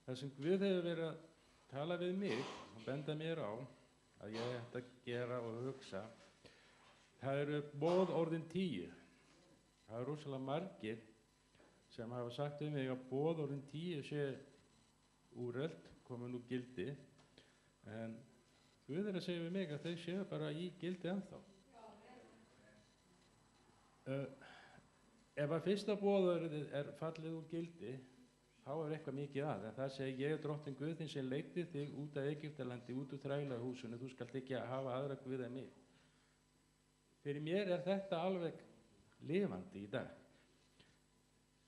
Það sem Guð hefur verið að tala við mig og benda mér á að ég ætti að gera og hugsa, það eru boðorðin 10. Það eru rosalega margir sem hafa sagt við mig að boðorðin 10 sé úrelt, komin úr gildi, en Guð er að segja við mig að þau séu bara í gildi ennþá. Ef að fyrsta boðorðið er fallið úr gildi, þá er eitthvað mikið að, en það segir ég er drottinn Guð þinn sem leiddi þig út af Egyptalandi, út úr þrælahúsinu, þú skalt ekki hafa aðra guði en mig. Fyrir mér er þetta alveg lifandi í dag.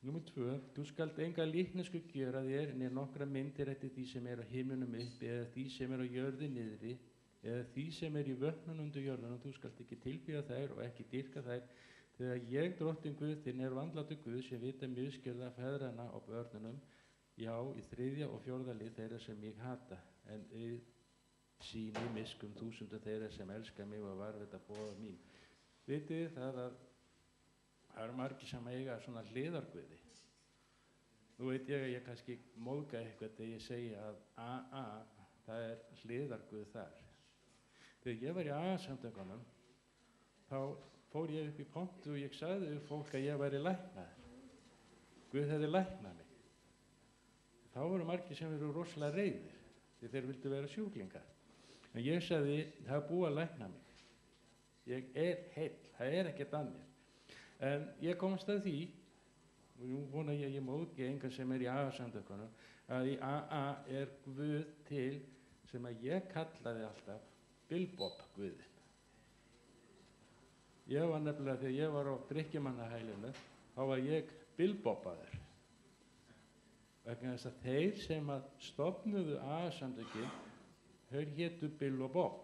Númer 2, þú skalt enga líknesku gjöra þér né nokkra myndir eftir því sem er á himnunum uppi eða því sem er á jörðu niðri eða því sem er í vötnum undir jörðunum, þú skalt ekki tilbiðja þær og ekki dýrka þær, þegar ég, drottinn Guð þinn, er vandlátur Guð sem vita misgjörða feðranna og börnunum, já, í 3. og 4. lið þeirra sem ég hata, en sýni miskunn þúsundum þeirra sem elska mig og varðveita boð mín. Vitið það að það eru margir sem eiga svona hliðarguði. Nú veit ég að ég kannski móðga eitthvað þegar ég segi að það er hliðarguð þar. Þegar ég var í AA-samtökunum, þá fór ég upp í pontu og ég sagði við fólk að ég væri læknaður. Guð hefði læknað mig. Þá voru margir sem eru rosalega reiðir, því þeir vildu vera sjúklingar. En ég sagði, það er búið að lækna mig. Ég er heill, það er ekkert að mér. En ég komst að því, og nú vona ég að ég móðgi engan sem er í AA-samtökunum, að í AA er Guð til sem að ég kallaði alltaf Bilbob Guðinn. Ég var nefnilega, þegar ég var á drykkjumannahælinu, þá var ég Bilbobaður. Vegna þess að þeir sem að stofnuðu AA-samtökin, þeir hétu Bill og Bob.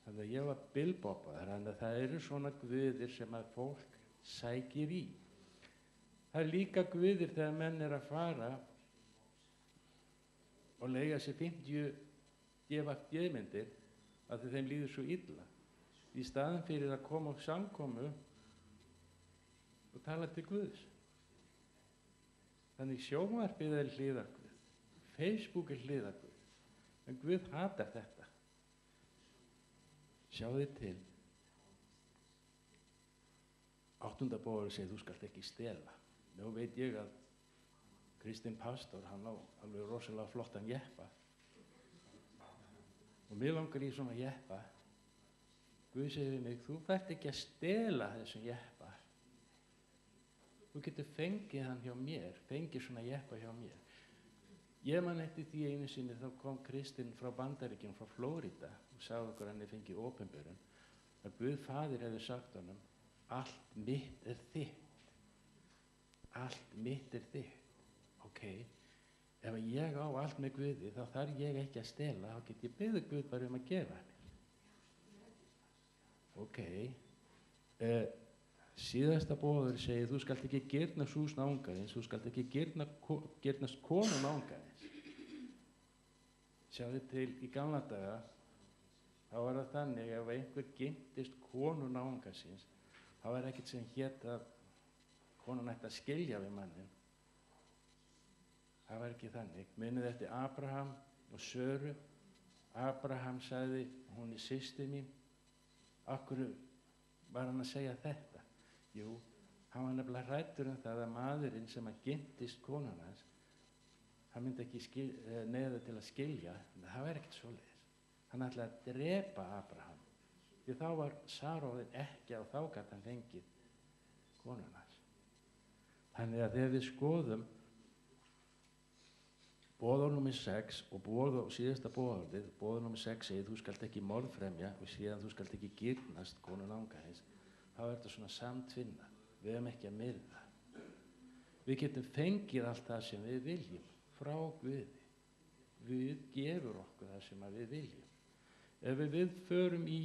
Þannig að ég var Bilbobaður, þannig að það eru svona guðir sem að fólk sækir í. Það er líka guðir þegar menn er að fara og leiga sér 50 DFD-myndir að þeim líður svo illa. Í staðan fyrir að koma á samkomu og tala til Guðs. Þannig sjónvarpið er hliðarguð, Facebook er hliðarguð, en Guð hatar þetta. Sjáðu til. 8. boðorðið segir þú skalt ekki stela. Nú veit ég að Kristinn pastor, hann á alveg rosalega flottan jeppa. Og mér langar í svona jeppa. Guð segir við mig, þú þarft ekki að stela þessum jeppa. Þú getur fengið hann hjá mér, fengið svona jeppa hjá mér. Ég man eftir því einu sinni, þá kom Kristinn frá Bandaríkjunum, frá Flórída, og sagði okkur hann fengið opinberun, að Guð faðir hefði sagt honum, allt mitt er þitt. Allt mitt er þitt. Ok, ef ég á allt með Guði, þá þarf ég ekki að stela, þá get ég beðið Guð bara að gefa mér. Ok, síðasta boður segir, þú skalt ekki girnast hús náungaðins, þú skalt ekki girnast konu náungaðins. Sjáðu til í gamla daga, þá var það þannig ef einhver gyrntist konu náungaðsins, þá var ekkert sem hét að konan ætti að skilja við mannin. Það var ekki þannig. Munið eftir Abraham og Söru. Abraham sagði, hún er systir mín. Af hverju var hann að segja þetta? Jú, hann var nefnilega hræddur það að maðurinn sem að gyrntist konan hans, hann myndi ekki neyða til að skilja, en það var ekkert svoleiðis. Hann ætlaði að drepa Abraham, því þá var Saróðin ekki og þá gat hann fengið konan hans. Þannig að þegar við skoðum boðorð númer 6 og síðasta boðorðið, boðorð númer 6 segir þú skalt ekki morðfremja og síðan þú skalt ekki girnast konu náungaðins, þá er þetta svona samtvinna. Við höfum ekki að myrða. Við getum fengið allt það sem við viljum frá Guði. Guð gefur okkur það sem við viljum. Ef við förum í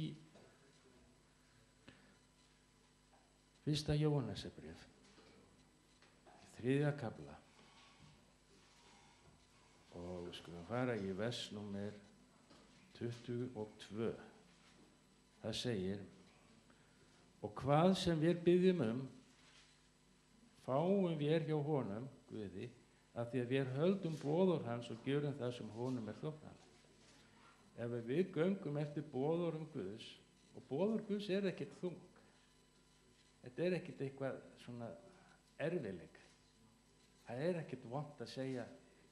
1. Jóhannesarbréf, 3. kafla, og við skulum fara í vers númer 22. Það segir, og hvað sem við byggjum fáum við hjá honum, Guði, af því að við höldum boðor hans og gjörum það sem honum þóknanlegt. Ef við göngum eftir boðorum Guðs, og boðor Guðs ekkert þung, þetta ekkert eitthvað svona erfiðleik, það ekkert vont að segja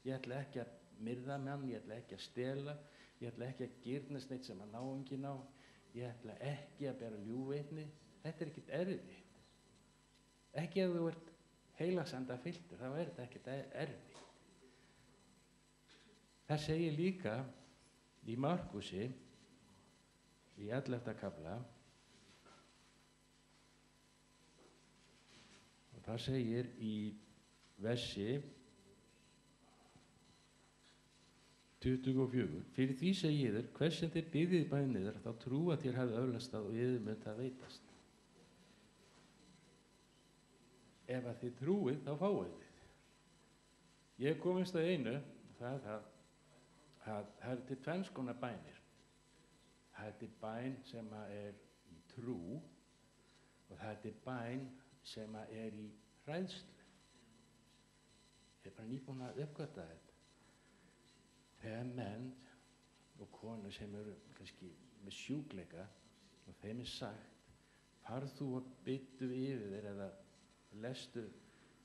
ég ætla ekki að myrða mann, ég ætla ekki að stela, ég ætla ekki að girnast neitt sem að ná enginn á, ég ætla ekki að bera ljúgveitni. Þetta ekkert erfitt. Ekki ef þú ert heilagsanda fylltur, þá þetta ekkert erfitt. Það segir líka í Markusi í 11. kafla, og það segir í versi 24: Fyrir því segi ég þér, hvers sem þið biðjið bænir, þá trúa þér hafi öðlast og yður mun það veitast. Ef að þið trúið, þá fáið þið. Ég komist að einu, það er til tvenns konar bænir. Það til bæn sem í trú og það til bæn sem í hræðslu. Ég bara nýbúin að uppgöta þetta. Þegar menn og konur sem eru kannski með sjúkleika og þeim sagt, farð þú og byttu yfir þér eða lestu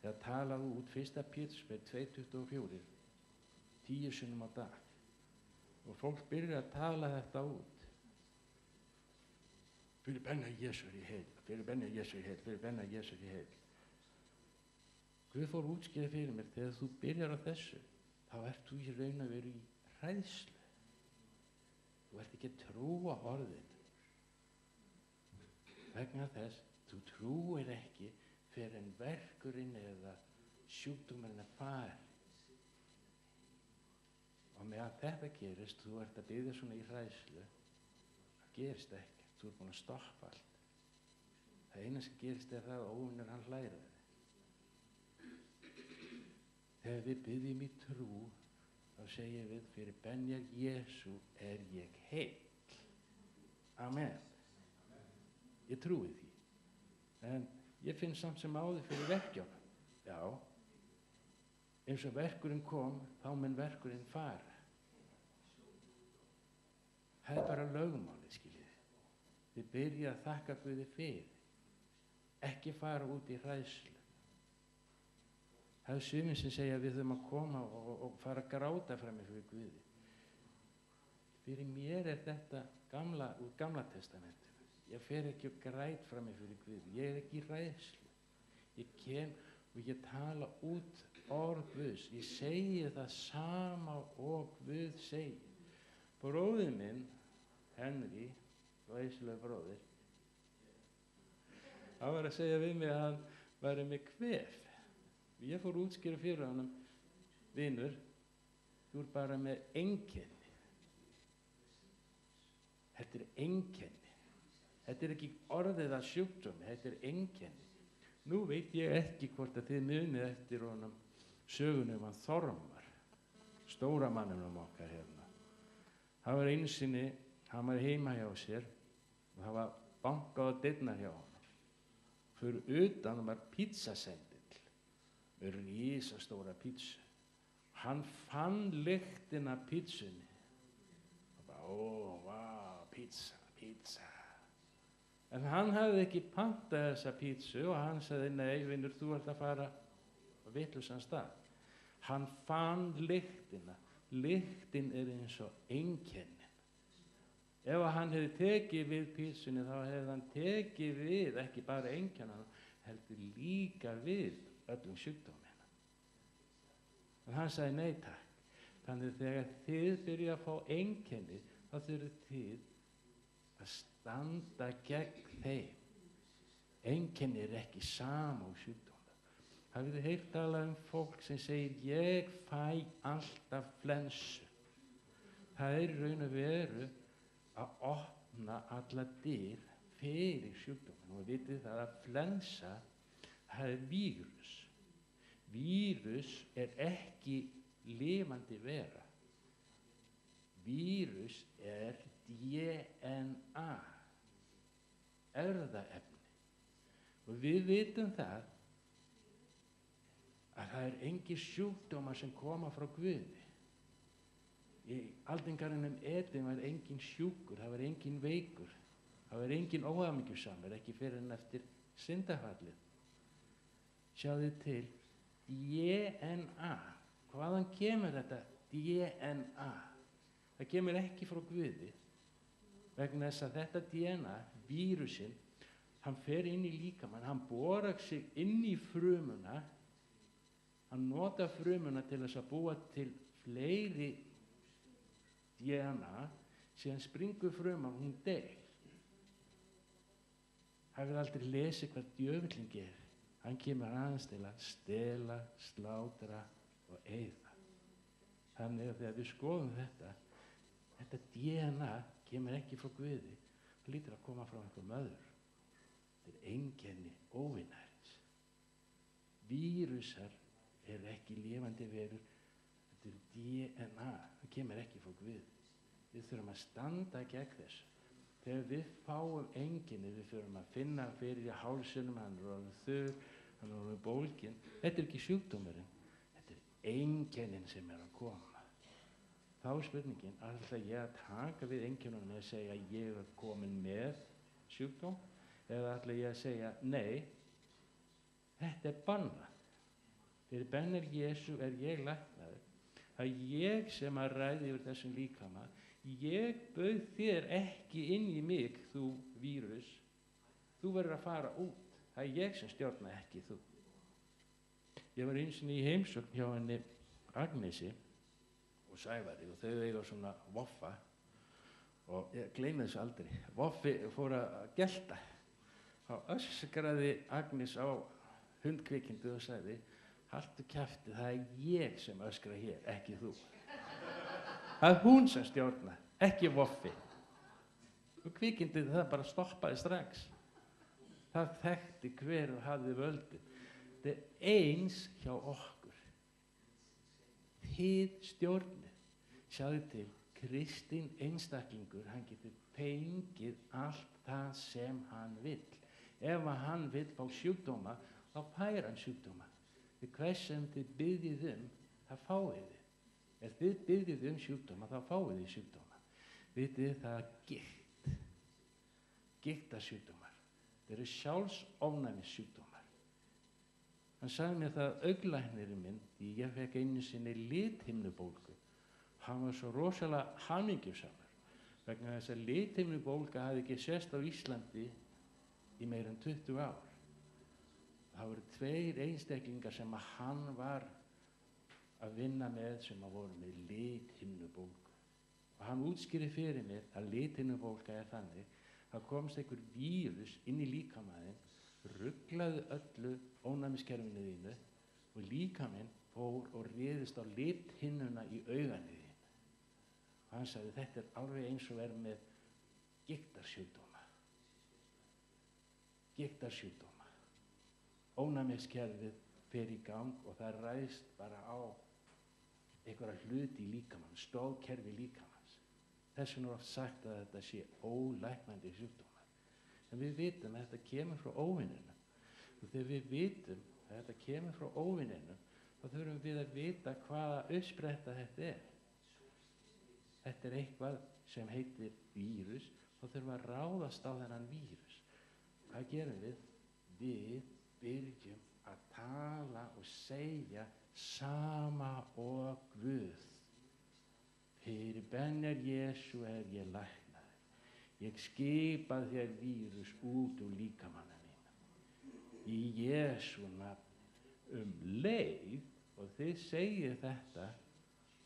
eða talaðu út 1. Pétursbreið 2:24 10 sinnum á dag, og fólk byrjar að tala þetta út. Fyrir benna Jesús í heil, fyrir benna Jesús í heil, fyrir benna Jesús í heil. Guð fór útskýra fyrir mér, þegar þú byrjar á þessu, þá ert þú í raun að vera í hræðslu. Þú ert ekki að trúa orðin. Vegna þess, þú trúir ekki fyrir en verkurinn eða sjúkdómurinn farin. Og meðan þetta gerist, þú ert að biðja svona í hræðslu, það gerist ekki, þú ert búin að stoppa allt. Það eina sem gerist það að óvinnur hann hlæra þig. Þegar við biðjum í trú, þá segjum við, fyrir benjar Jesú ég heill. Amen. Ég trúi því. En ég finn samt sem áður fyrir verkjánum. Já, eins og verkurinn kom, þá mun verkurinn fara. Það bara lögmálið, skiljið. Þið byrja að þakka Guði fyrir. Ekki fara út í hræðslu. Það sumir sem segja að við þurfum að koma og fara að gráta frammi fyrir Guði. Fyrir mér þetta úr Gamla testamentinu. Ég fer ekki og græt frammi fyrir Guði. Ég ekki í hræðslu. Ég kem og ég tala út orð Guðs. Ég segi það sama og Guð segir. Bróðir minn, Henry, glæsilegur bróðir, hann var að segja við mig að hann væri með kvef. Ég fór útskýra fyrir honum, vinur, þú ert bara með einkenni. Þetta einkenni. Þetta ekki orðið að sjúkdómi, þetta einkenni. Nú veit ég ekki hvort að þið munið eftir honum sögunum af Þormar, stóra manninum okkar hérna. Það var einu sinni, hann var heima hjá sér og það var bankað á dyrnar hjá honum. Fyrir utan var pítsasendill með risastóra pítsu. Hann fann lyktina af pítsunni. Og bara, vá, pítsa. En hann hafði ekki pantað þessa pítsu og hann sagði, nei, vinur, þú ert að fara á vitlausan stað. Hann fann lyktina. Lyktin eins og einkennin. Ef hann hefði tekið við pítsunni, þá hefði hann tekið við ekki bara einkennan, heldur líka við öllum sjúkdómina. Og hann sagði, nei takk. Þannig þegar þið byrja að fá einkenni, þá þurfið þið að standa gegn þeim. Einkenni ekki sama og sjúkdómar. Hafið þið heyrt talað fólk sem segir, ég fæ alltaf flensu. Það raun og veru að opna alla dyr fyrir sjúkdóminn. Og vitið það að flensa, það vírus. Vírus ekki lifandi vera. Vírus DNA, erfðaefni. Og við vitum það að það engin sjúkdómar sem koma frá Guði. Í aldingarðinum Eden var engin sjúkur, það var engin veikur, það var engin óhamingjusamur, ekki fyrir en eftir syndafallið. Sjáðu til, DNA. Hvaðan kemur þetta DNA? Það kemur ekki frá Guði, vegna þess að þetta DNA, vírusinn, hann fer inn í líkamann, hann borar sig inn í frumuna, hann notar frumuna til þess að búa til fleiri DNA, síðan springur fruman, hún deyr. Hafið aldrei lesið hvað djöfullinn gerir. Hann kemur aðeins til að stela, slátra og eyða. Þannig að þegar við skoðum þetta DNA kemur ekki frá Guði, það lítur að koma frá einhverjum öðrum. Þetta er einkenni óvinarins. Vírusar eru ekki lifandi verur, þetta er DNA, það kemur ekki frá Guði. Við þurfum að standa gegn þessu. Þegar við fáum einkenni, við þurfum að finna fyrir í hálsinum, hann er orðinn þurr, hann er orðinn bólginn. Þetta er ekki sjúkdómurinn, þetta er einkennin sem er að koma. Þá er spurningin, ætla ég að taka við einkennunum og segja að ég er komin með sjúkdóm, eða ætla ég að segja nei, þetta er bannað. Fyrir bennir Jesú er ég læknaður. Það er ég sem að ræði yfir þessum líkama. Ég bauð þér ekki inn í mig, þú vírus. Þú verður að fara út. Það er ég sem stjórna, ekki þú. Ég var einu sinni í heimsókn hjá henni Agnesi og Sævari og þau eiga svona voffa og ég gleymi þessu aldrei. Voffi fór að gelta. Þá öskraði Agnes á hundkvikindi og sagði: haltu kjafti, það er ég sem öskra hér, ekki þú. Það er hún sem stjórnar, ekki Voffi. Og kvikindið það bara stoppaði strax. Það þekkti hver og hafði völdin. Þetta er eins hjá okkur. Þið stjórnir. Sjáðu til, kristinn einstaklingur, hann getur fengið allt það sem hann vill. Ef hann vill fá sjúkdóma, þá fær hann sjúkdóma. Hvers sem þið biðjið það fáið þið. Ef þið biðjið sjúkdóma, þá fáið þið sjúkdóma. Vitið það gikt. Giktarsjúkdómar. Þeir eru sjálfsofnæmissjúkdómar. Hann sagði mér það augnlæknirinn minn, því ég fekk einu sinni lithimnubólgu. Hann var svo rosalega hamingjusamur, vegna þess að lithimnubólga hafði ekki sést á Íslandi í meira en 20 ár. Það voru 2 einstaklingar sem að hann var að vinna með sem að voru með lithimnubólgu. Og hann útskýrði fyrir mér að lithimnubólga er þannig, það komst einhver vírus inn í líkamæðin, ruglaði öllu ónæmiskerfinu þínu og líkaminn fór og réðist á lithimnuna í auganu þínu. Og hann sagði, þetta er alveg eins og verið með giktarsjúkdóma. Giktarsjúkdóma. Ónæmiskerfið fer í gang og það ræðst bara á einhverja hluti í líkamann, stoðkerfi líkamans. Þess vegna er oft sagt að þetta sé ólæknandi sjúkdómar. En við vitum að þetta kemur frá óvininum. Og þegar við vitum að þetta kemur frá óvininum, þá þurfum við að vita hvaða uppspretta þetta er. Þetta er eitthvað sem heitir vírus, þá þurfum við að ráðast á þennan vírus. Hvað gerum við? Við byrjum að tala og segja sama og Guð. Fyrir bennir Jesú er ég læknaður. Ég skipa þér vírus út úr líkamanna mína. Í Jesú nafn leið og þið segið þetta,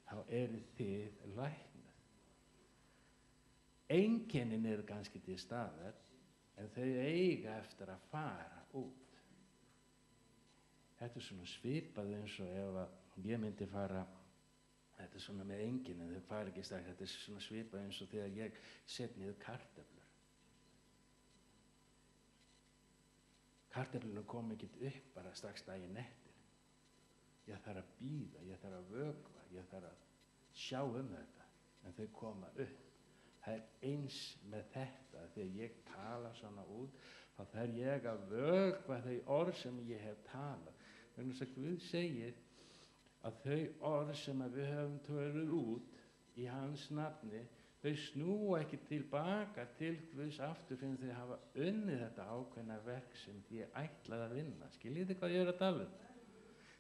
þá eru þið læknað. Einkennin eru kannski til staðar, en þau eiga eftir að fara út. Þetta er svona svipað eins og ef ég myndi fara, þetta er svona með einkennin, þau fara ekki strax, þetta er svona svipað eins og þegar ég set niður kartöflur. Kartöflurnar kom ekkert upp bara strax daginn eftir. Ég þarf að bíða, ég þarf að vökva, ég þarf að sjá þetta, en þau koma upp. Það er eins með þetta, þegar ég tala svona út, þá þarf ég að vökva þau orð sem ég hef talað. Vegna þess að Guð segir að þau orð sem að við höfum töluð út í hans nafni, þau snúa ekki tilbaka til Guðs aftur fyrir þau hafa unnið þetta ákveðna verk sem þið ætlað að vinna. Skiljið þið hvað ég að tala um?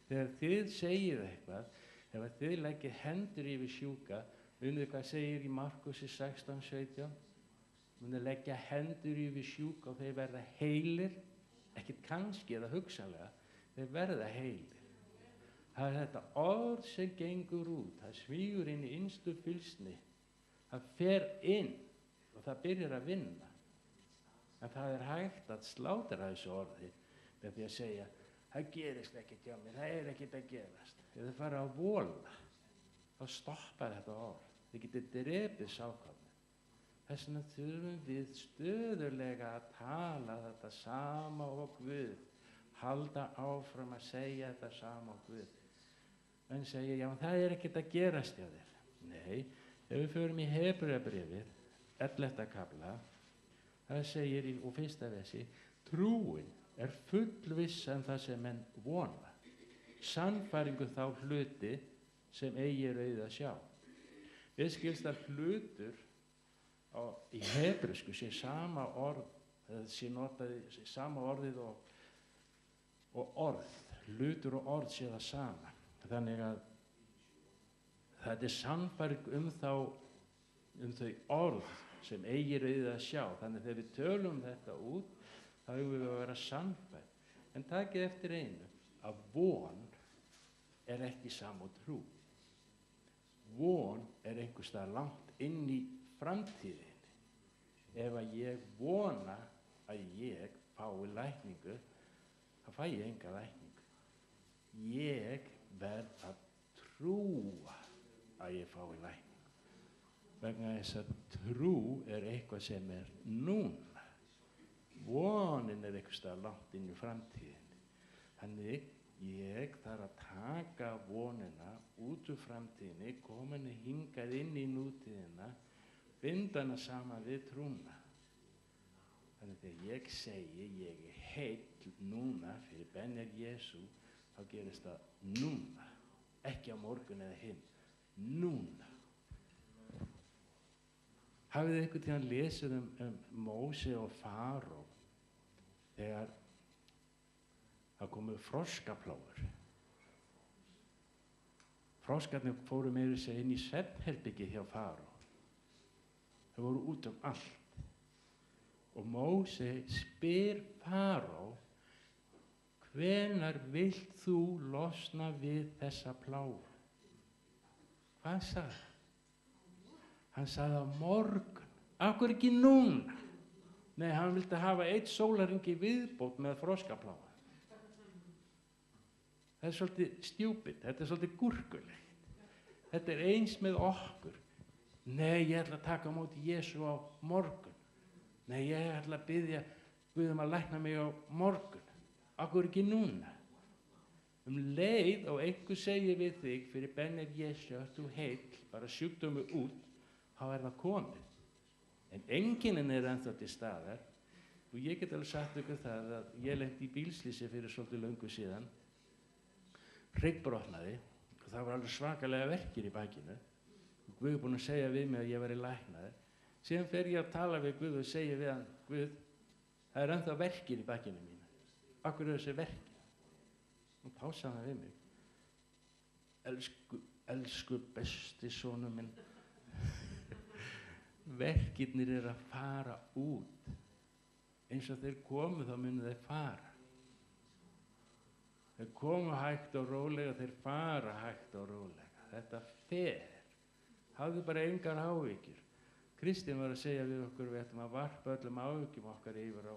Þegar þið segið eitthvað, ef þið leggið hendur yfir sjúka, munið hvað segir í Markusi 16:17? Munið leggja hendur yfir sjúka og þeir verða heilir, ekkert kannski eða hugsanlega, þeir verða heilir. Það þetta orð sem gengur út, það svígur inn í innstu fylgsni, það fer inn og það byrjar að vinna. En það hægt að slátra þessu orði með því að segja, það gerist ekkert hjá mér, það ekkert að gerast. Ef þið fara að vola, þá stoppar þetta orð. Þið getið drepið sákvæmni. Þess vegna þurfum við stöðulega að tala þetta sama og Guð. Halda áfram að segja þetta sama og Guð. Menn segja, já, það ekkert að gerast hjá þér. Nei, ef við förum í Hebreabréfið, 11. kafla, það segir í fyrsta versi, trúin fullviss það sem menn vona. Sannfæringu þá hluti sem eigi auðið að sjá. Við skilst að hlutur í hebresku sé sama orð, sé notaði sama orðið og orð. Hlutur og orð sé það sama. Þannig að þetta sannfæring þau orð sem eigir auðið að sjá. Þannig að þegar við tölum þetta út, þá höfum við að vera sannfæring. En takið eftir einu, að von ekki sama og trú. Von einhvers staðar langt inn í framtíðinni. Ef að ég vona að ég fái lækningu, þá fæ ég enga lækningu. Ég verð að trúa að ég fái lækningu. Vegna þess að trú eitthvað sem núna. Vonin einhvers staðar langt inn í framtíðinni. Þannig ég þarf að taka vonina út úr framtíðinni, koma henni hingað inn í nútíðina, binda hana saman við trúna. Þannig þegar ég segi ég heill núna fyrir bennir Jesú, þá gerist það núna, ekki á morgun eða hinn, núna. Hafið þið einhvern tímann lesið Móse og Faró þegar það komu froskaplágur. Froskarnir fóru meira að segja inn í svefnherbergið hjá Faró. Þau voru út allt. Og Móse spyr Faró, hvenær vilt þú losna við þessa plágu? Hvað sagði hann? Hann sagði á morgun. Af hverju ekki núna? Nei, hann vildi hafa 1 sólarhring í viðbót með froskaplágu. Það svolítið stjúpid, þetta svolítið gúrkulegt. Þetta eins með okkur. Nei, ég ætla að taka á móti Jesú á morgun. Nei, ég ætla að biðja Guð að lækna mig á morgun. Af hverju ekki núna? Leið og einhver segir við þig fyrir bennir Jesú, þú heill, bara sjúkdómi út, þá það komið. En enginn ennþá til staðar. Og ég get alveg sagt ykkur það að ég lenti í bílslysi fyrir svolítið löngu síðan. Hryggbrotnaði og það var alveg svakalega verkir í bakinu. Guð er búinn að segja við mig að ég væri læknaður. Síðan fer ég að tala við Guð og segja við hann, Guð, það ennþá verkir í bakinu mínu. Af hverju þessi verkir? Og þá sagði hann við mig, elsku besti sonur minn, verkirnir að fara út. Eins og þeir komu þá munu þeir fara. Þeir komu hægt og rólega, þeir fara hægt og rólega. Þetta fer. Hafðu bara engar áhyggjur. Kristinn var að segja við okkur, við ættum að varpa öllum áhyggjum okkar yfir á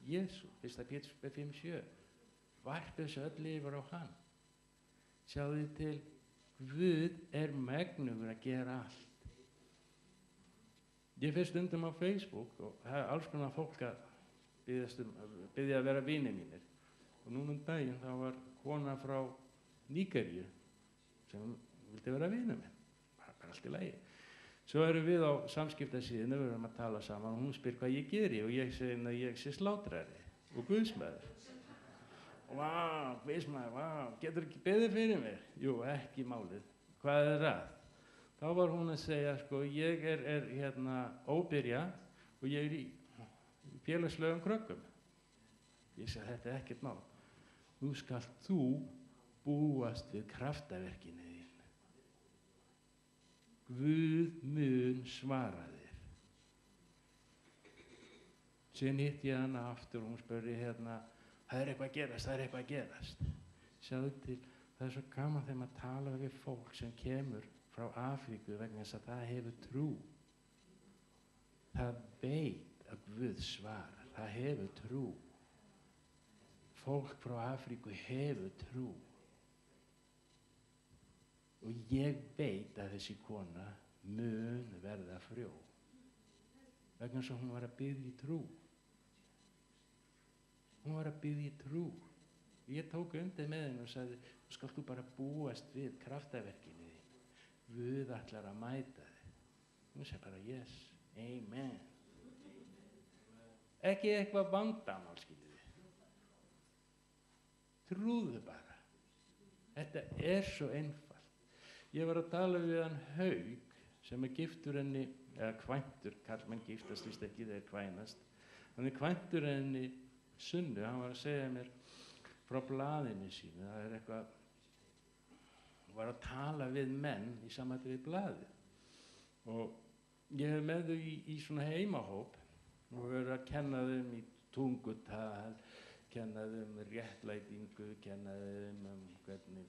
Jesú, 1. Péturs 5:7. Varpa þessu öll yfir á hann. Sjáðu til, Guð megnugur að gera allt. Ég fer stundum á Facebook og það alls konar fólk að biðja að vera vinir mínir. Og núna daginn þá var kona frá Nígeríu sem vildi vera vinur minn. Bara allt í lagi. Svo erum við á samskiptasíðinu, við erum að tala saman og hún spyr hvað ég geri og ég segi að ég sé slátrari og guðsmaður. Vá, veist maður, vá, getur ekki beðið fyrir mér? Jú, ekki málið. Hvað er það? Þá var hún að segja, sko, ég er óbyrja og ég er í félagslegum krökkum. Ég sagði, þetta er ekkert mál. Nú skalt þú búast við kraftaverkinu þín. Guð mun svara þér. Síðan hitti ég hana aftur og hún spurði það er eitthvað að gerast. Sjáðu til, það er svo gaman þegar maður tala við fólk sem kemur frá Afríku vegna þess að það hefur trú. Það veit að Guð svarar, það hefur trú. Fólk frá Afríku hefur trú. Og ég veit að þessi kona mun verða frjó. Vegna þess að hún var að biðja í trú. Hún var að biðja í trú. Ég tók undir með henni og sagði, þú skalt þú bara búast við kraftaverkinu þín. Guð ætlar að mæta þig. Hún sagði bara, yes, amen. Ekki eitthvað vandamál, skiljið þið. Trúðu bara. Þetta er svo einfalt. Ég var að tala við hann Haug, sem er giftur henni, eða kvæntur, karlmenn giftast víst ekki þeir kvænast. Hann er kvæntur henni Sunnu, hann var að segja mér frá blaðinu sínu, það er eitthvað, hann var að tala við menn í samvætti við blaðið. Og ég hef með þau í svona heimahóp og verið að kenna þeim í tungutal, kenna þeim réttlætingu, kenna þeim hvernig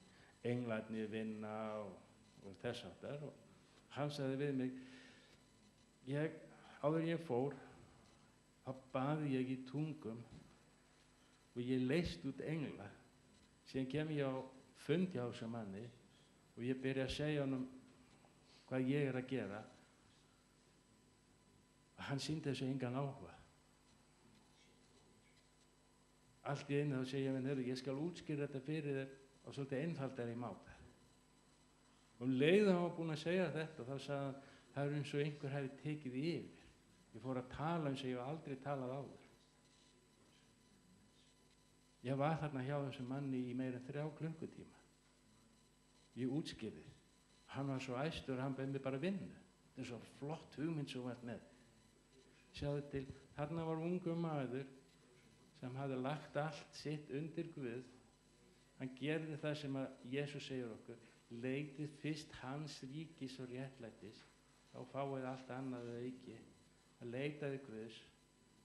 englarnir vinna og þess áttar. Og hann sagði við mig, áður ég fór, þá baði ég í tungum og ég leyst út engla. Síðan kem ég á fund hjá þessum manni og ég byrja að segja honum hvað ég er að gera. Og hann sýndi þessu engan áhuga. Allt í einu þá segja ég, ég skal útskýra þetta fyrir þér á svolítið einfaldari máta. Og leið hann var búinn að segja þetta, þá sagði hann, það er eins og einhver hefði tekið yfir. Ég fór að tala eins og ég hef aldrei talað áður. Ég var þarna hjá þessum manni í meira en 3 klukkutíma. Ég útskýrði. Hann var svo æstur, hann bauð mig bara vinnu. Þetta er svo flott hugmynd sem þú ert með. Sjáðu til, þarna var ungur maður sem hafði lagt allt sitt undir Guð. Hann gerði það sem að Jesús segir okkur, leitið fyrst hans ríkis og réttlætis, þá fáið allt annað að auki. Hann leitaði Guðs.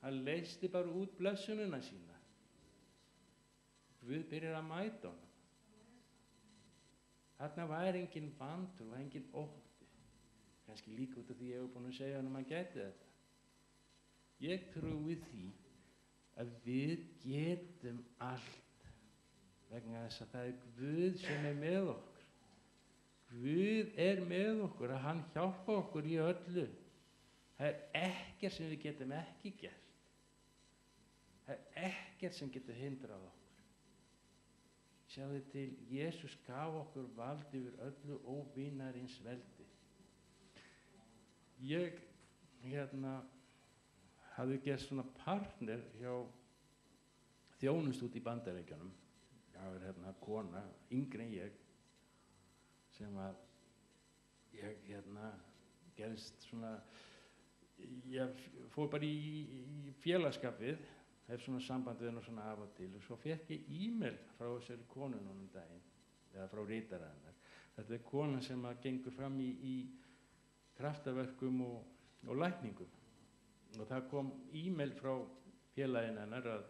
Hann leysti bara út blessununa sína. Guð byrjar að mæta honum. Þarna var engin vantrú, var engin ótti. Kannski líka út af því ég hef búin að segja honum að gæti þetta. Ég trúi því að við getum allt vegna þess að það er Guð sem er með okkur. Guð er með okkur, að hann hjálpa okkur í öllu. Það er ekkert sem við getum ekki gert. Það er ekkert sem getur hindrað okkur. Sjáðu til, Jesús gaf okkur vald yfir öllu óvinarins veldi. Ég hafði gert svona partner hjá þjónust út í Bandaríkjunum. Það var kona, yngri en ég, sem að ég gerist svona, ég fór bara í félagskapið, hef svona samband við hennar svona af og til og svo fékk ég e-mail frá þessari konu núna daginn, eða frá ritara hennar. Þetta er kona sem að gengur fram í kraftaverkum og lækningum. Og það kom e-mail frá félaginn hennar að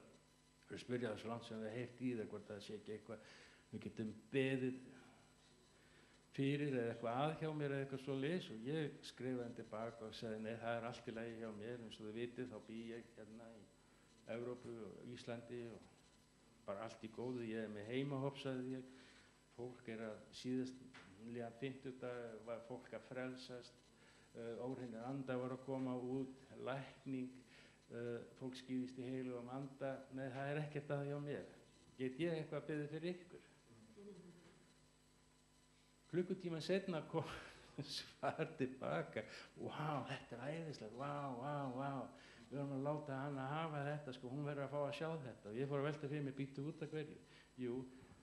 spyrja það svo langt sem við heyrt í það, hvort það sé ekki eitthvað, við getum beðið fyrir eða eitthvað að hjá mér eða eitthvað svoleiðis, og ég skrifaði henni tilbaka og sagði, nei, það er allt í lagi hjá mér, eins og þið vitið, þá bý ég hérna í Evrópu og Íslandi og bara allt í góðu, ég er með heimahóp, sagði ég. Fólk er að síðastlega 50 var fólk að frelsast, óhreinir anda var að koma út, lækning, fólk skýðist í heilugum anda. Nei, það er ekkert að hjá mér. Get ég eitthvað að biðja fyrir ykkur? Klukkutíma seinna kom svar tilbaka. Vá, þetta er æðislegt, vá. við erum að láta hana hafa þetta, sko, hún verður að fá að sjá þetta. Og ég fór að velta fyrir mig, býttu út af hverju? Jú,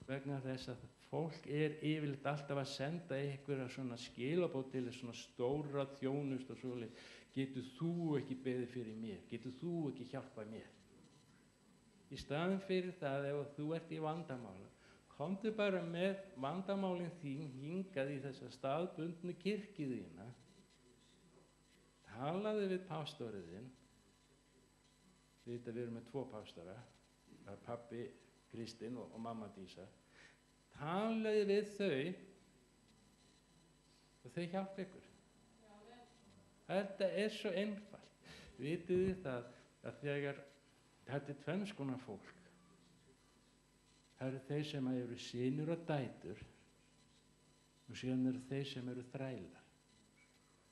vegna þess að fólk yfirleitt alltaf að senda einhverja svona skilabóð til þess svona stóra þjónust og svoleið. Getur þú ekki beðið fyrir mér? Getur þú ekki hjálpað mér? Í staðinn fyrir það, ef þú ert í vandamála, komdu bara með vandamálin þín hingað í þessa staðbundnu kirkju þína, talaðu við pastorinn þinn. Við erum með 2 pastora, það er pabbi Kristinn og mamma Dísa. Talaðu við þau og þau hjálpa ykkur. Þetta er svo einfalt. Vitið þið það að þegar þetta er tvenns konar fólk. Það eru þeir sem eru synir og dætur og síðan eru þeir sem eru þrælar.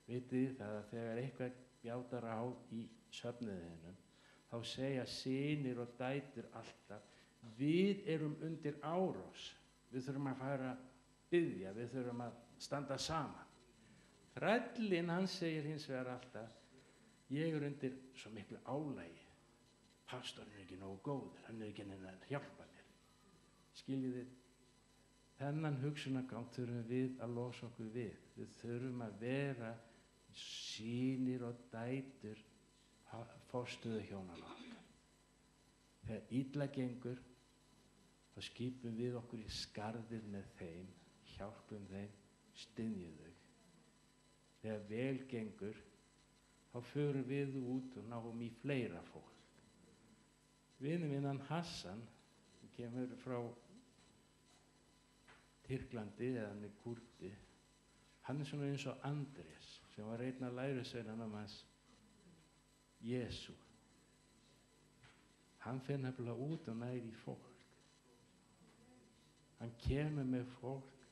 Vitið þið það að þegar eitthvað bjátar á í söfnuðinum, þá segja synir og dætur alltaf: við erum undir árás, við þurfum að fara að biðja, við þurfum að standa saman. Þrællinn, hann segir hins vegar alltaf: ég er undir svo miklu álagi, pastorinn er ekki nógu góður, hann er ekki neina að hjálpa mér. Skiljið þið, þennan hugsunargang þurfum við að losa okkur við. Við þurfum að vera synir og dætur forstöðu hjónanna okkar. Þegar illa gengur, þá skipum við okkur í skarðið með þeim, hjálpum þeim, styðjum þau. Þegar vel gengur, þá förum við út og náum í fleira fólk. Vinur minn, hann Hassan, hann kemur frá Tyrklandi eða hann er Kúrdi. Hann er svona eins og Andrés, sem var einn af lærisveinunum hans Jesú. Hann fer nefnilega út og nær í fólk. Hann kemur með fólk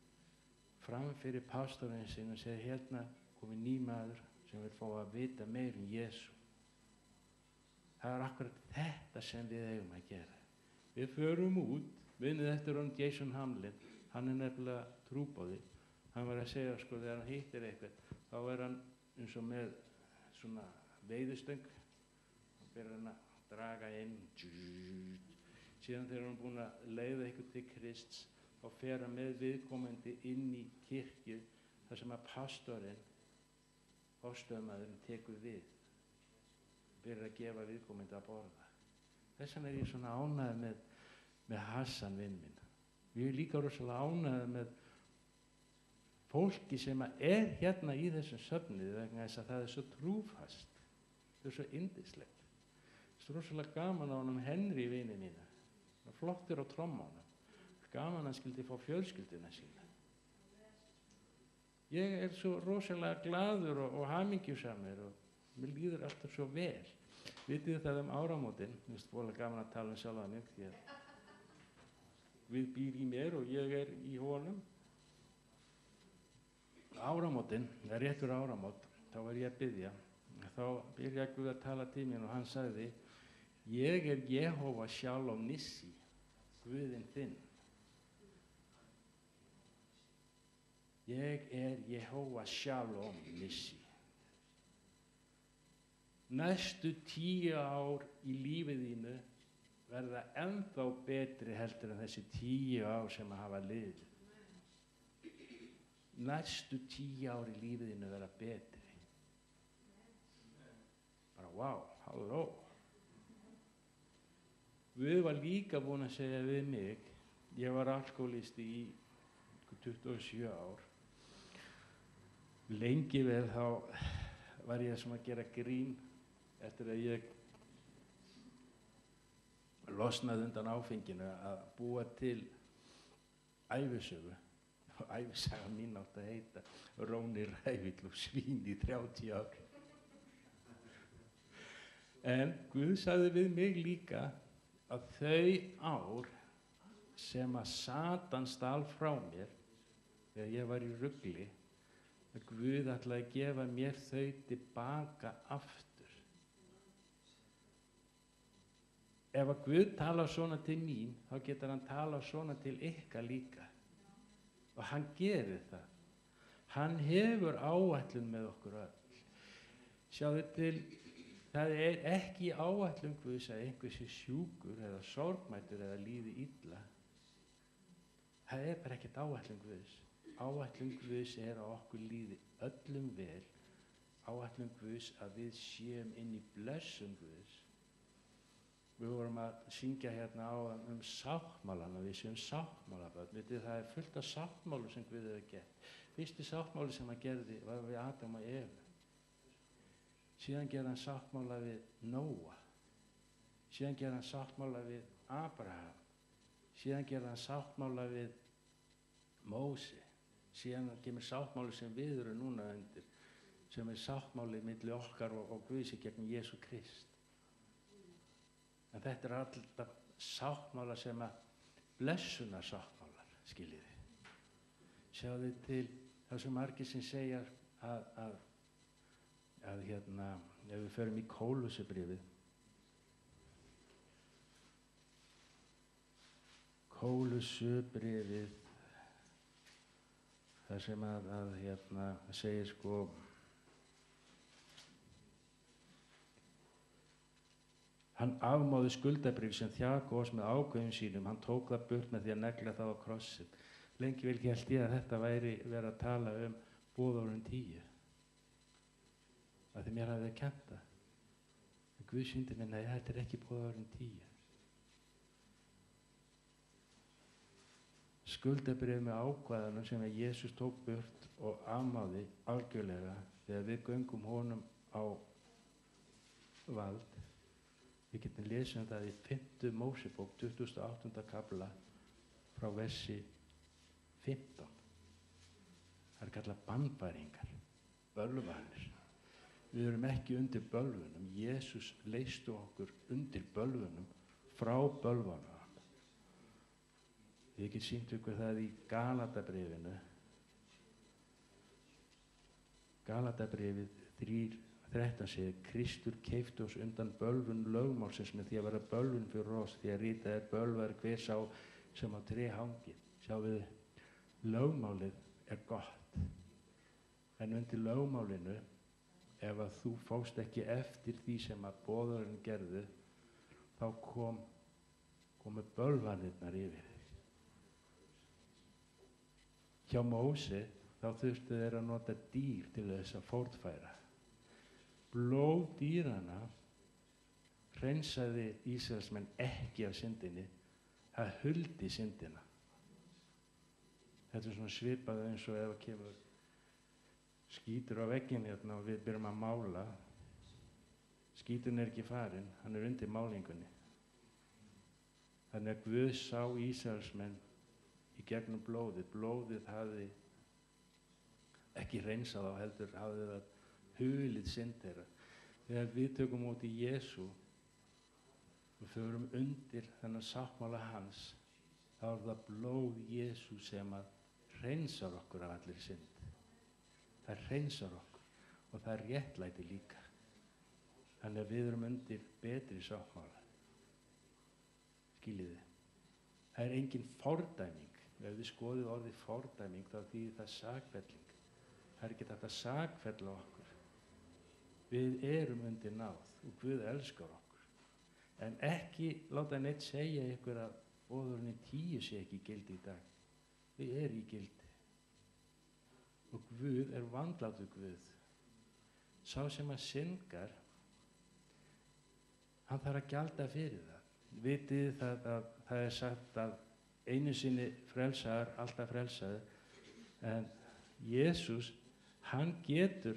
fram fyrir pastorinn sinn og segir: hérna komið ný maður sem vil fá að vita meir Jesú. Það er akkurat þetta sem við eigum að gera. Við förum út, munið eftir Jason Hamlin, hann er nefnilega trúboði. Hann var að segja, sko, þegar hann hittir eitthvað, þá er hann eins og með svona veiðustöng, hann byrjar hann að draga inn, síðan þegar hann er búinn að leiða eitthvað til Krists, þá fer hann með viðkomandi inn í kirkju, þar sem að pastorinn, forstöðumaðurinn, tekur við, byrjar að gefa viðkomandi að borða. Þess vegna er ég svona ánægður með Hassan vinn minn. Ég er líka rosalega ánægður með fólki sem er hérna í þessum söfnuði vegna þess að það er svo trúfast. Það er svo yndislegt. Það er rosalega gaman á honum Henry vini mína. Það er flottur á trommánum. Gaman að hann skildi fá fjölskylduna sína. Ég er svo rosalega glaður og hamingjusamur og mér líður alltaf svo vel. Vitið það áramótin, mér finnst voðalega gaman að tala sjálfa mig því að við býr í mér og ég er í honum. Áramótin, það er réttur áramót, þá var ég að biðja. Þá byrjaði Guð að tala til mér og hann sagði: ég er Jehova Shalom Nissi, Guðinn þinn. Ég er Jehova Shalom Nissi. Næstu 10 ár í lífið þínu verða ennþá betri heldur en þessi 10 ár sem að hafa liðið. Næstu 10 ár í lífið þínu verða betri. Bara wow, halló. Guð var líka búinn að segja við mig, ég var alkohólisti í 27 ár. Lengi vel þá var ég sem að gera grín eftir að ég losnaði undan áfenginu að búa til ævisögu. Ævisaga mín átti að heita Róni Rævill og svín í 30 ár. En Guð sagði við mig líka að þau ár sem að Satan stal frá mér þegar ég var í rugli, að Guð ætlaði að gefa mér þau tilbaka aftur. Ef að Guð tala svona til mín, þá getur hann tala svona til ykkar líka. Og hann gerir það. Hann hefur áætlun með okkur öll. Sjáðu til Það er ekki áætlun Guðs að einhver sé sjúkur eða sorgmættur eða líði illa. Það er bara ekkert áætlun Guðs. Áætlun Guðs er að okkur líði öllum vel. Áætlun Guðs að við séum inn í blessun Guðs. Við vorum að syngja hérna áðan sáttmálana, við séum sáttmálabörn. Vitið, það er fullt af sáttmálu sem Guð hefur gert. Fyrsti sáttmáli sem hann gerði var við Adam og Evu. Síðan gerði hann sáttmála við Nóa. Síðan gerði hann sáttmála við Abraham. Síðan gerði hann sáttmála við Móse. Síðan kemur sáttmáli sem við erum núna undir, sem er sáttmáli milli okkar og Guðs í gegnum Jesú Krist. En þetta er alltaf sáttmála sem að blessunar sáttmálar, skiljiði. Sjáðu til þessu margir sem segja að hérna, ef við förum í Kólusubréfið, þar sem hérna segir sko, hann afmáði skuldabréf sem þjaka oss með ákveðum sínum, hann tók það burt með því að negla það á krossin. Lengi vel hélt ég að þetta væri verið að tala boðorðin 10. Af því mér hafði kennt það. En Guð sýndi mér, nei, þetta er ekki boðorðin 10. Skuldabréf með ákvæðanum sem að Jesús tók burt og afmáði algjörlega þegar við göngum honum á vald. Við getum lesið það í 5. Mósebók, 28. kafla frá versi 15. Það er kallað bannfæringar, bölvanir. Við erum ekki undir bölvunum. Jesús leysti okkur undir bölvunum, frá bölvanum. Ég get sýnt ykkur það í Galatabréfinu. Galatabréfið 3:13 segir, Kristur keypti oss undan bölvun lögmálsins með því að vera bölvun fyrir oss, því að ritað er bölvar hver sá sem á tré hangir. Sjáum við, lögmálið er gott. En undir lögmálinu, ef að þú fóst ekki eftir því sem að boðorinn gerðu, þá komu bölvanirnar yfir þig. Hjá Móse, þá þurftu þeir að nota dýr til þess að fórnfæra. Blóð dýranna hreinsaði Ísraelsmenn ekki af syndinni, það huldi syndina. Þetta er svona svipað eins og ef það kemur skítur á vegginn hérna og við byrjum að mála. Skíturinn er ekki farinn, hann er undir málingunni. Þannig að Guð sá Ísraelsmenn í gegnum blóðið. Blóðið hafði ekki hreinsað á, heldur hafði það hulið synd þeirra. Þegar við tökum út í Jesú og förum undir þennan sáttmála hans, þá er það blóð Jesú sem að hreinsar okkur af allir synd. Það hreinsar okkur og það réttlæti líka. Þannig að við erum undir betri sáttmála. Skiljiði. Það er engin fordæming. Ef við skoðum orðið fordæming, þá þýðir það sakfelling. Það er ekki þetta að sakfella okkur. Við erum undir náð og Guð elskar okkur. En ekki láta neitt segja ykkur að boðorðin 10 sé ekki í gildi í dag. Þau eru í gildi. Og Guð er vandlátur Guð. Sá sem að syndgar, hann þarf að gjalda fyrir það. Vitið það að það er sagt að einu sinni frelsaður, alltaf frelsaður. En Jesús, hann getur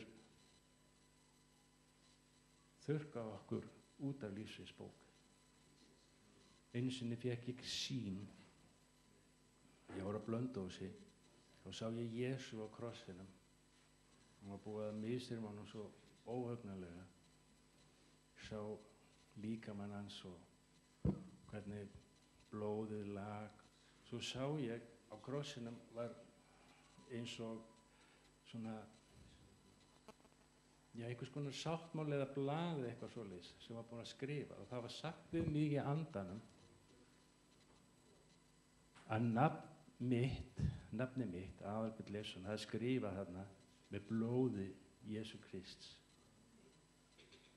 þurrka okkur út af lífsins bók. Einu sinni fékk ég sýn. Ég var á Blönduósi og sá ég Jesú á krossinum. Hann var búið að misþyrma honum svo óhugnanlega. Sá líkamann hans og hvernig blóðið lag. Svo sá ég á krossinum var eins og svona einhvers konar sáttmáli eða blað eitthvað svoleiðis sem var búin að skrifa og það var sagt við mig í andanum að nafni mitt, Aðalbjörn Leifsson, það skrifað þarna með blóði Jesú Krists.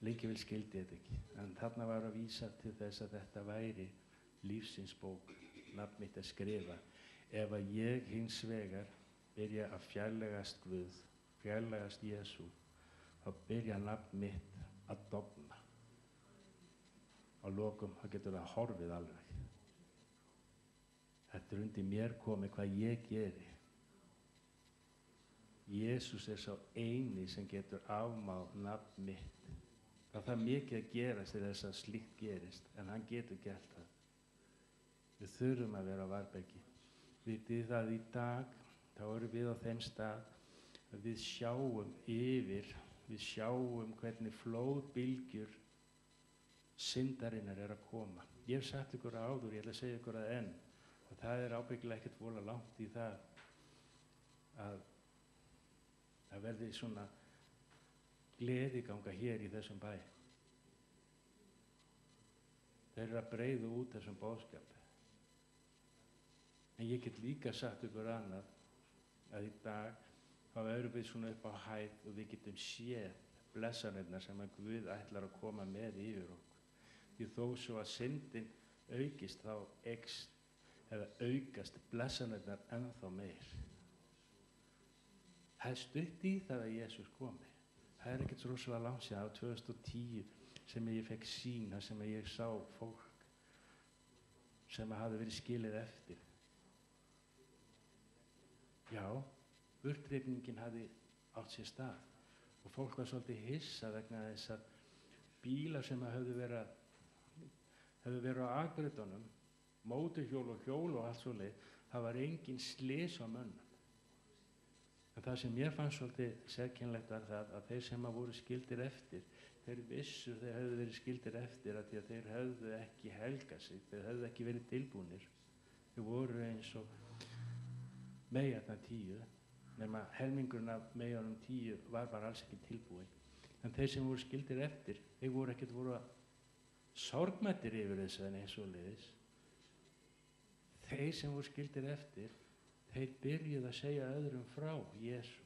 Lengi vel skildi þetta ekki, en þarna var að vísa til þess að þetta væri lífsins bók, nafn mitt að skrifa. Ef að ég hins vegar byrja að fjarlægast Guð, fjarlægast Jesú, þá byrja nafn mitt að dofna. Á lokum þá getur það horfið alveg. Þetta undir mér komið hvað ég geri. Jesús sá eini sem getur afmáð nafn mitt. Það þarf mikið að gerast til þess að slíkt gerist, en hann getur gert það. Við þurfum að vera á varðbergi. Vitið það í dag, þá erum við á þeim stað að við sjáum hvernig flóðbylgjur syndarinnar að koma. Ég hef sagt ykkur áður, ég ætla að segja ykkur það enn, og það ábyggilega ekkert vola langt í það að það verði svona gleðiganga hér í þessum bæ. Þeir eru að breiða út þessum boðskap. En ég get líka sagt ykkur annað, að í dag þá erum við svona upp á hæð og við getum séð blessanirnar sem að Guð ætlar að koma með yfir okkur. Því þó svo að syndin aukist, þá aukast blessanirnar ennþá meir. Það stutt í það að Jesús komi. Það ekkert svo rosalega langt síðan, á 2010 sem ég fekk sýn, sem ég sá fólk sem hafði verið skilið eftir. Já, burtreifningin hafði átt sér stað og fólk var svolítið hissa vegna þess að bílar sem höfðu verið á akbrautunum, mótorhjól og hjól og allt svoleið, það var engin slys á mönnum. En það sem mér fannst svolítið sérkennilegt var það að þeir sem voru skildir eftir, þeir vissu þeir höfðu verið skildir eftir að því að þeir höfðu ekki helgað sig, þeir höfðu ekki verið tilbúnir. Þeir voru eins og meyjarnar 10, nema helmingurinn af meyjarnum 10 var bara alls ekki tilbúin. En þeir sem voru skildir eftir, þeir voru ekkert sorgmættir yfir þessu en eins og leiðis. Þeir sem voru skildir eftir, þeir byrjuðu að segja öðrum frá Jesú.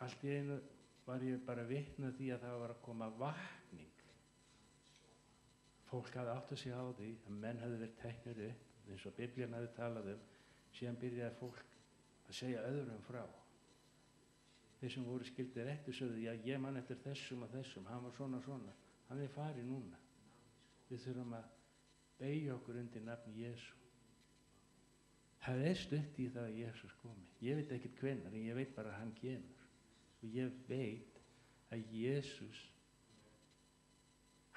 Allt í einu var ég bara vitni því að það var að koma vakning. Fólk hafði átt að segja á því að menn hafði verið teknir upp, eins og Biblían hafði talað síðan byrjaði fólk að segja öðrum frá. Þeir sem voru skildir eftir sögðu, já, ég man eftir þessum og þessum, hann var svona og svona, hann er farið núna. Við þurfum að beygja okkur undir nafni Jesú. Það stutt í það að Jesús komi. Ég veit ekkert hvenær, en ég veit bara að hann kemur. Og ég veit að Jesús,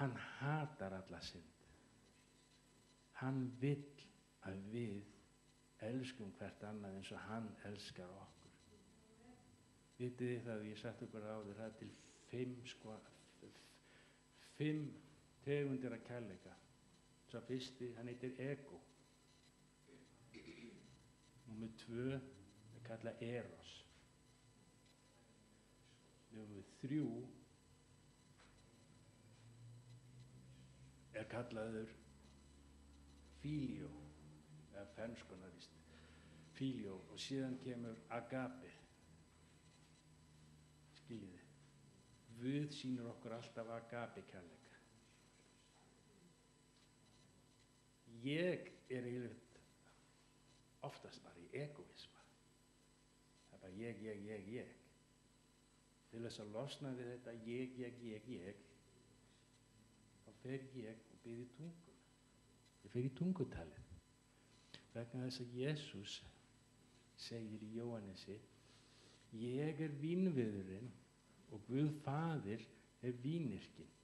hann hatar alla synd. Hann vill að við elskum hvert annað eins og hann elskar okkur. Vitið þið það, ég sagt ykkur áður, það er til 5 tegundir af kærleika. Sá fyrsti, hann heitir ego. Númer 2 er kallað eros. Númer 3 er kallaður filio, eða fenskonar víst, filio, og síðan kemur agape. Skiljiði. Guð sýnir okkur alltaf agape kærleika. Ég er yfirleitt oftast bara í egoisma. Það er bara ég. Til þess að losna við þetta ég, þá fer ég og bið í tunguna. Ég fer í tungutalið. Vegna þess að Jesús segir í Jóhannesi, ég er vínviðurinn og Guð Faðir er vínyrkinn.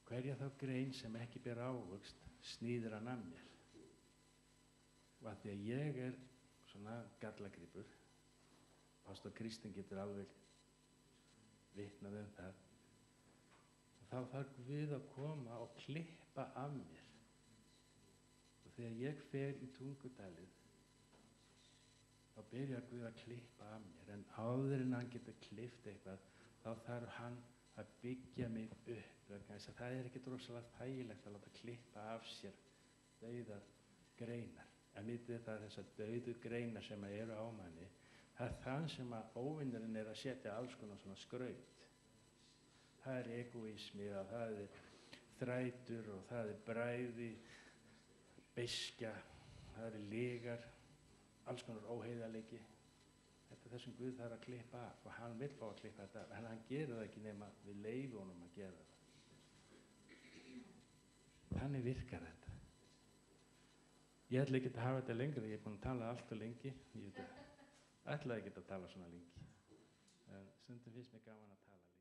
Hverja þá grein sem ekki ber ávöxt sníður hann af mér. Og að því að ég er svona gallagripur, pastor Kristinn getur alveg vitnað það, þá þarf Guð að koma og klippa af mér. Og þegar ég fer í tungudalið, þá byrjar Guð að klippa af mér, en áður en hann getur klippt eitthvað, þá þarf hann að byggja mig upp, vegna þess að það er ekkert rosalega þægilegt að láta klippa af sér dauðar greinar. En vitið það þessar dauðu greinar sem eru á manni, það er það sem að óvinnurinn er að setja alls konar svona skraut. það er egoísmi og það er þrætur og það er bræði, beiskja, það er lygar, alls konar óheiðarleiki. Þetta er þessum Guð þarf að klippa af og hann vill fá að klippa þetta af, en hann gerir það ekki nema við leyfum honum að gera það. Þannig virkar þetta. Ég ætla ekki að hafa þetta lengra, ég er búinn að tala allt og lengi. Ég ætlaði ekki að tala svona lengi. En stundum finnst mér gaman að tala lengi.